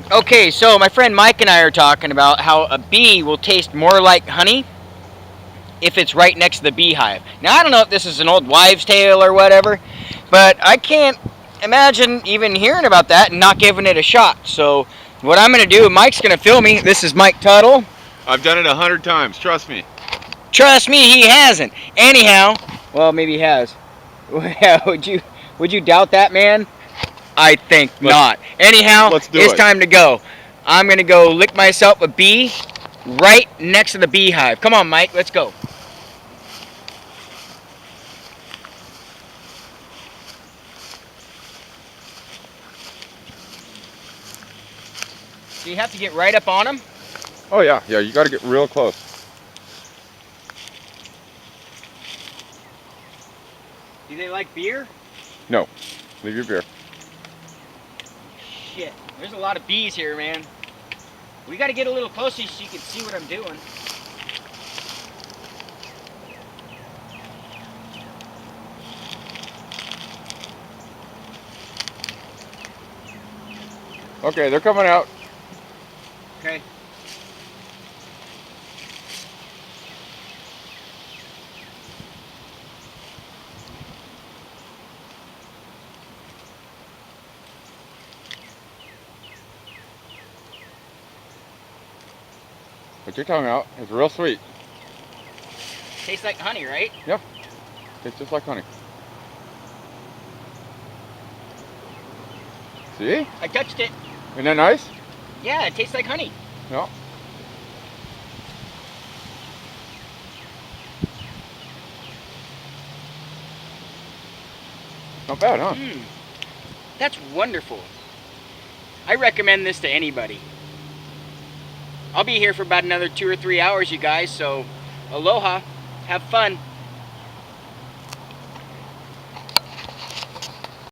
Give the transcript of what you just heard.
Okay, so my friend Mike and I are talking about how a bee will taste more like honey if it's right next to the beehive. Now, I don't know if this is an old wives' tale or whatever, but I can't imagine even hearing about that and not giving it a shot. So, what I'm going to do, Mike's going to fill me. This is Mike Tuttle. I've done it 100 times, trust me. Trust me, he hasn't. Anyhow, well, maybe he has. would you doubt that, man? I think Let's not. Anyhow, let's do it's it. time to go. I'm gonna go lick myself a bee right next to the beehive. Come on, Mike, let's go. So you have to get right up on them. Oh yeah, yeah, you gotta get real close. Do they like beer? No, leave your beer. Shit, there's a lot of bees here, man. We gotta get a little closer so you can see what I'm doing. Okay, they're coming out. Okay. Put your tongue out. It's real sweet. Tastes like honey, right? Yep, tastes just like honey. See? I touched it. Isn't that nice? Yeah, it tastes like honey. Yeah. Not bad, huh? Mmm, that's wonderful. I recommend this to anybody. I'll be here for about another 2 or 3 hours, you guys, so aloha. Have fun.